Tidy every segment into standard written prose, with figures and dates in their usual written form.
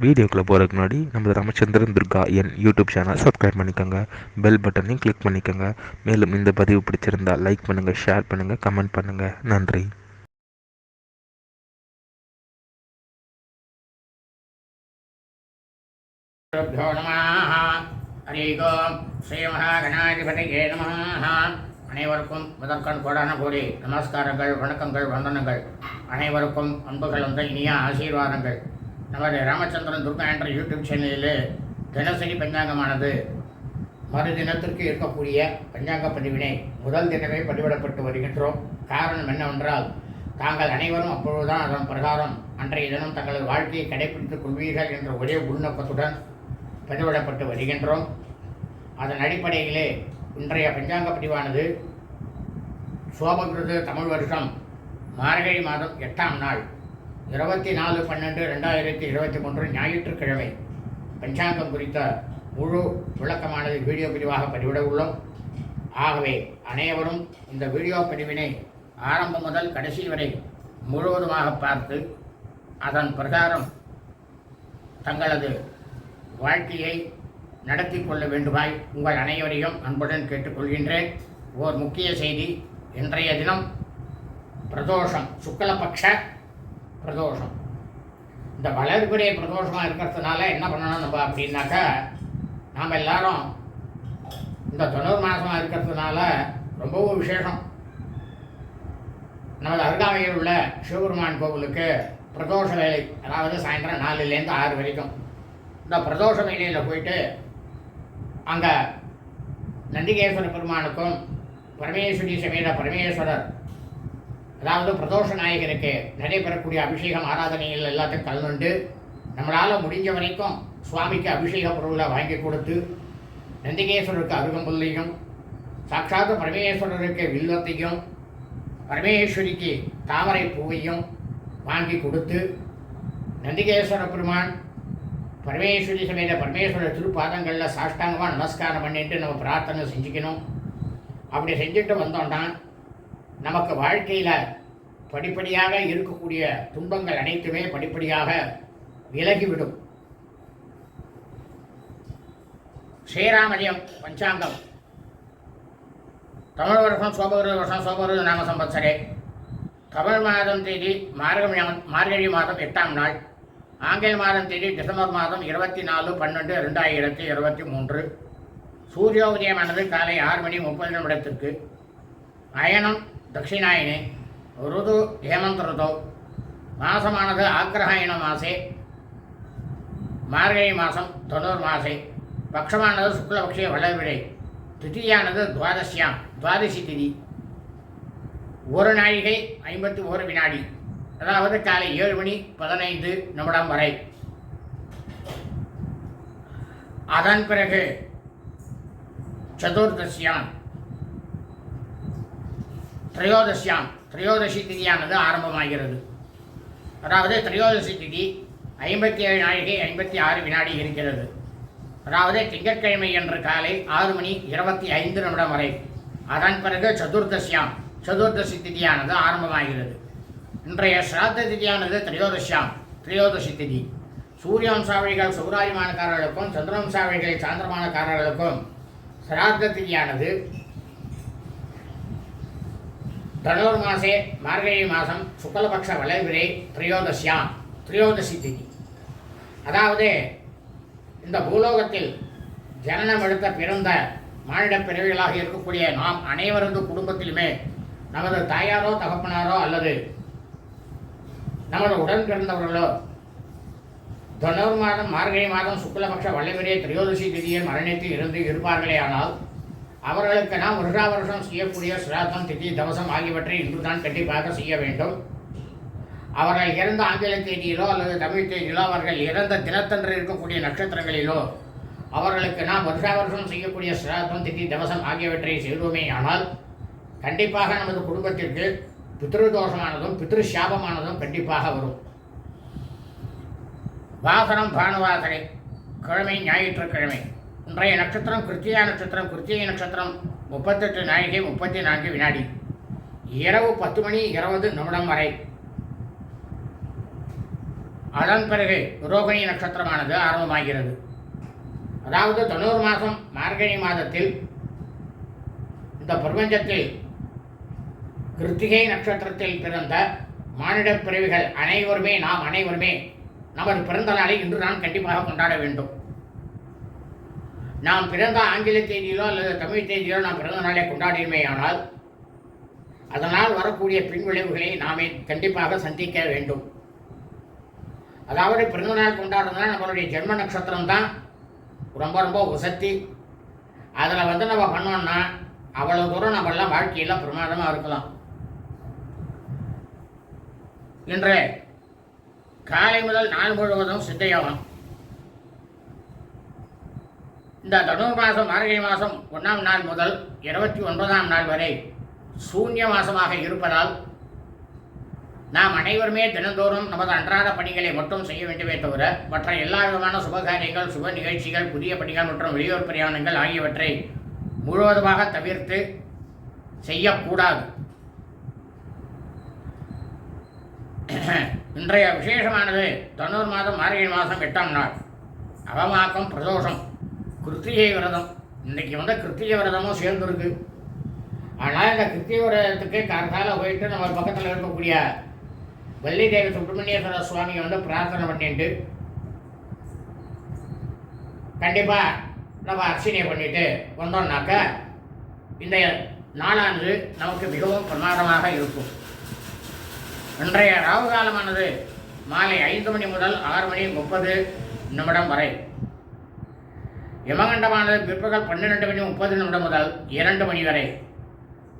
வீடியோக்குள்ளே போகிறதுக்கு முன்னாடி நம்ம ராமச்சந்திரன் துர்கா என் யூடியூப் சேனல் சப்ஸ்கிரைப் பண்ணிக்கோங்க, பெல் பட்டனையும் கிளிக் பண்ணிக்கோங்க. மேலும் இந்த பதிவு பிடிச்சிருந்தால் லைக் பண்ணுங்கள், ஷேர் பண்ணுங்கள், கமெண்ட் பண்ணுங்கள். நன்றி. அனைவருக்கும் முதற்கண் கோடான கோடி நமஸ்காரங்கள், வணக்கங்கள், வந்தனங்கள். அனைவருக்கும் அன்புகள் வந்த இனிய ஆசீர்வாதங்கள். நமது ராமச்சந்திரன் துர்கா என்ற யூடியூப் சேனலில் தினசரி பஞ்சாங்கமானது மறுதினத்திற்கு இருக்கக்கூடிய பஞ்சாங்க பதிவினை முதல் தினமே பதிவிடப்பட்டு வருகின்றோம். காரணம் என்னவென்றால், தாங்கள் அனைவரும் அப்பொழுதுதான் அதன் பிரகாரம் அன்றைய தினம் தங்களது வாழ்க்கையை கடைபிடித்துக் கொள்வீர்கள் என்ற ஒரே உள்நோக்கத்துடன் பதிவிடப்பட்டு வருகின்றோம். அதன் அடிப்படையிலே இன்றைய பஞ்சாங்க பதிவானது சோபகிருது தமிழ் வருஷம் மார்கழி மாதம் 8ஆம் நாள் 24/12/2023 ஞாயிற்றுக்கிழமை பஞ்சாங்கம் குறித்த முழு விளக்கமானது வீடியோ பதிவாக பதிவிட உள்ளோம். ஆகவே அனைவரும் இந்த வீடியோ பதிவினை ஆரம்பம் முதல் கடைசி வரை முழுவதுமாக பார்த்து அதன் பிரகாரம் தங்களது வாழ்க்கையை நடத்தி கொள்ள வேண்டுமாய் உங்கள் அனைவரையும் அன்புடன் கேட்டுக்கொள்கின்றேன். ஓர் முக்கிய செய்தி, இன்றைய தினம் பிரதோஷம், சுக்லபக்ஷ பிரதோஷம். இந்த வளர்பிறை பிரதோஷமாக இருக்கிறதுனால என்ன பண்ணணும் நம்ம அப்படின்னாக்கா, நாம் எல்லாரும் இந்த தொண்ணூறு மாதமாக இருக்கிறதுனால ரொம்பவும் விசேஷம். நமது அருகாமையில் உள்ள சிவபெருமான் கோவிலுக்கு பிரதோஷ வேலை, அதாவது சாயந்தரம் 4லேருந்து 6 வரைக்கும் இந்த பிரதோஷ வேலையில் போயிட்டு அங்கே நந்திகேஸ்வர பெருமானுக்கும் பரமேஸ்வரி சமேத பரமேஸ்வரர், அதாவது பிரதோஷ நாயகருக்கு நடைபெறக்கூடிய அபிஷேகம் ஆராதனைகள் எல்லாத்தையும் கலந்துண்டு நம்மளால் முடிஞ்ச வரைக்கும் சுவாமிக்கு அபிஷேக பொருளை வாங்கி கொடுத்து, நந்திகேஸ்வரருக்கு அருகம்புல்லையும், சாட்சாத்து பரமேஸ்வரருக்கு வில்லத்தையும், பரமேஸ்வரிக்கு தாமரை பூவையும் வாங்கி கொடுத்து, நந்திகேஸ்வர பெருமான் பரமேஸ்வரி சமேத பரமேஸ்வரர் திருப்பாதங்களில் சாஷ்டாங்கமாக நமஸ்காரம் பண்ணிட்டு நம்ம பிரார்த்தனை செஞ்சுக்கணும். அப்படி செஞ்சுட்டு வந்தோம்னா நமக்கு வாழ்க்கையில் படிப்படியாக இருக்கக்கூடிய துன்பங்கள் அனைத்துமே படிப்படியாக விலகிவிடும். ஸ்ரீராமஜயம் பஞ்சாங்கம் தமிழ் வருஷம் சோபகிருத நாம சம்பத்சரே தமிழ் மாதம் தேதி மார்கழி மாதம் 8ஆம் நாள், ஆங்கில மாதம் தேதி டிசம்பர் மாதம் 24/12/2023. சூரியோதயமானது காலை 6:30 அயனம் தட்சிணாயனே, ருது ஹேமந்த ருதோ, மாசமானது ஆக்ரஹாயண மாசே, மார்கழி மாதம் தொண்ணூறு மாசே, பக்ஷமானது சுக்லபக்ஷே வளர்விடை, திதியானது துவாதசி திதி, 1 நாழிகை 51 வினாடி, அதாவது காலை 7:15 வரை. அதன் பிறகு திரையோதசி திதியானது ஆரம்பமாகிறது. அதாவது திரையோதசி திதி 57 நாழிகை 56 வினாடி இருக்கிறது. அதாவது திங்கட்கிழமை என்று காலை 6:25 வரை. அதன் பிறகு சதுர்தசி திதியானது ஆரம்பமாகிறது. இன்றைய ஸ்ராத்த திதியானது திரையோதசி திதி. சூரியவம்சாவளிகள் சௌராரிமானக்காரர்களுக்கும் சந்திரவம்சாவளிகள் சாந்திரமானக்காரர்களுக்கும் ஸ்ராத்த திதியானது தனுர் மாசே மார்கழி மாதம் சுக்லபக்ஷ வளர்பிறை திரையோதசி திதி. அதாவது இந்த பூலோகத்தில் ஜனனம் எடுத்த பிறந்த மானிட பிறவிகளாக இருக்கக்கூடிய நாம் அனைவரது குடும்பத்திலுமே நமது தாயாரோ தகப்பனாரோ அல்லது நமது உடன் பிறந்தவர்களோ தனுர் மாதம் மார்கழி மாதம் சுக்லபக்ஷ வளர்பிறை திரையோதசி திதியில் மரணித்து இருப்பார்களே ஆனால் அவர்களுக்கு நாம் வருஷம் செய்யக்கூடிய சிராத்தம், திதி, தவசம் ஆகியவற்றை இன்றுதான் கண்டிப்பாக செய்ய வேண்டும். அவர்கள் இறந்த ஆங்கில தேதியிலோ அல்லது தமிழ் தேதியிலோ, அவர்கள் இறந்த தினத்தன்று இருக்கக்கூடிய நட்சத்திரங்களிலோ அவர்களுக்கு நாம் வருஷம் செய்யக்கூடிய சிராத்தம், திதி, தவசம் ஆகியவற்றை செய்வோமே ஆனால் கண்டிப்பாக நமது குடும்பத்திற்கு பித்ருதோஷமானதும் பித்ருஷாபமானதும் கண்டிப்பாக வரும். வாசனம் பானுவாசனை, கிழமை ஞாயிற்றுக்கிழமை. இன்றைய நட்சத்திரம் கிருத்திகை நட்சத்திரம் 38 நாழிகை 34 வினாடி, இரவு 10:20 வரை. அதன் பிறகு ரோகிணி நட்சத்திரமானது ஆரம்பமாகிறது. அதாவது தனுர் மாதம் மார்கழி மாதத்தில் இந்த பிரபஞ்சத்தில் கிருத்திகை நட்சத்திரத்தில் பிறந்த மானிட பிறவிகள் அனைவருமே நாம் அனைவருமே நமது பிறந்த நாளை இன்று நாம் கண்டிப்பாக கொண்டாட வேண்டும். நாம் பிறந்த ஆங்கில தேதியிலோ அல்லது தமிழ் தேதியிலோ நாம் பிறந்த நாளை கொண்டாடியுமே ஆனால் அதனால் வரக்கூடிய பின்விளைவுகளை நாமே கண்டிப்பாக சந்திக்க வேண்டும். அதாவது பிறந்த நாள் கொண்டாடுறதுனா நம்மளுடைய ஜென்ம நட்சத்திரம் தான் ரொம்ப ரொம்ப உசத்தி. அதில் நம்ம பண்ணோம்னா அவ்வளோ தூரம் நம்மளாம் வாழ்க்கையில் பிரமாதமாக இருக்கலாம். இன்று காலை முதல் நாள் முழுவதும் சித்தயோகம். இந்த தனுர் மாதம் மார்கழி மாதம் 1ஆம் நாள் முதல் 29ஆம் நாள் வரை சூன்ய மாதமாக இருப்பதால் நாம் அனைவருமே தினந்தோறும் நமது அன்றாட பணிகளை மட்டும் செய்ய வேண்டுமே தவிர மற்ற எல்லா விதமான சுபகாரியங்கள், சுப நிகழ்ச்சிகள், புதிய பணிகள் மற்றும் வெளியூர் பிரயாணங்கள் ஆகியவற்றை முழுவதுமாக தவிர்த்து செய்யக்கூடாது. இன்றைய விசேஷமானது தனுர் மாதம் மார்கழி மாதம் 8ஆம் நாள் அவமாக்கம் பிரதோஷம் கிருத்திகை விரதம். இன்றைக்கி கிருத்திகை விரதமும் சேர்ந்துருக்கு. ஆனால் இந்த கிருத்திகை விரதத்துக்கு கார்கால போயிட்டு நம்ம பக்கத்தில் இருக்கக்கூடிய வள்ளி தேவி சுப்பிரமணியேஸ்வர சுவாமியை பிரார்த்தனை பண்ணிட்டு கண்டிப்பாக நம்ம அர்ச்சனை பண்ணிட்டு வந்தோம்னாக்க இந்த நாளானது நமக்கு மிகவும் பிரமாதமாக இருக்கும். இன்றைய ராகு காலமானது மாலை 5 மணி முதல் 6 மணி 30 வரை. யமகண்டமானது பிற்பகல் 12 மணி 30 முதல் 2 மணி வரை.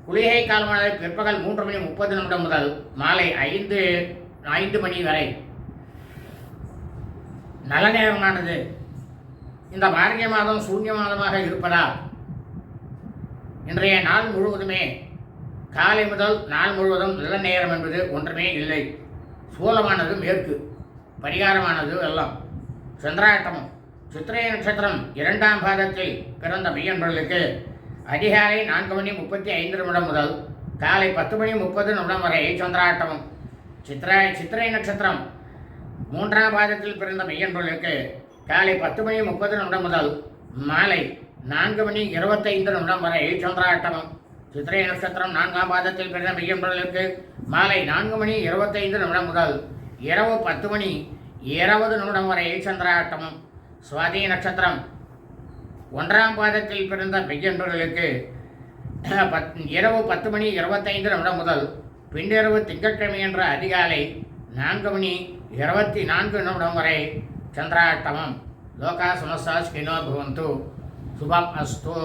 குளிகை காலமானது பிற்பகல் 3 மணி 30 முதல் மாலை 5 மணி வரை. நல்ல நேரமானது இந்த மார்கழி மாதம் சூன்ய மாதமாக இருப்பதால் இன்றைய நாள் முழுவதுமே காலை முதல் நாள் முழுவதும் நல்ல நேரம் என்பது ஒன்றுமே இல்லை. சூலமானது மேற்கு, பரிகாரமானது வெள்ளம். சந்திராட்டமம் சித்திரை நட்சத்திரம் 2ஆம் பாதத்தில் பிறந்த மெய்யன்பர்களுக்கு அதிகாலை 4 மணி 35 முதல் காலை 10 மணி 30 வரை சந்திராட்டமம். சித்திரை நட்சத்திரம் 3ஆம் பாதத்தில் பிறந்த மெய்யன்பர்களுக்கு காலை 10 மணி 30 முதல் மாலை 4 மணி 25 வரை சந்திராட்டமம். சித்திரை நட்சத்திரம் 4ஆம் பாதத்தில் பிறந்த மெய்யன்பர்களுக்கு மாலை 4 மணி 25 முதல் இரவு 10 மணி 20 வரை சந்திராட்டமம். சுவாதி நட்சத்திரம் 1ஆம் பாதத்தில் பிறந்த மெய்யன்பர்களுக்கு இரவு 10 மணி 25 முதல் பின்னிரவு திங்கட்கிழமை என்ற அதிகாலை 4 மணி 24 வரை சந்திராட்டமம். லோகா சமஸ்தா ஸ்கினோ பவந்து. சுபம் அஸ்து.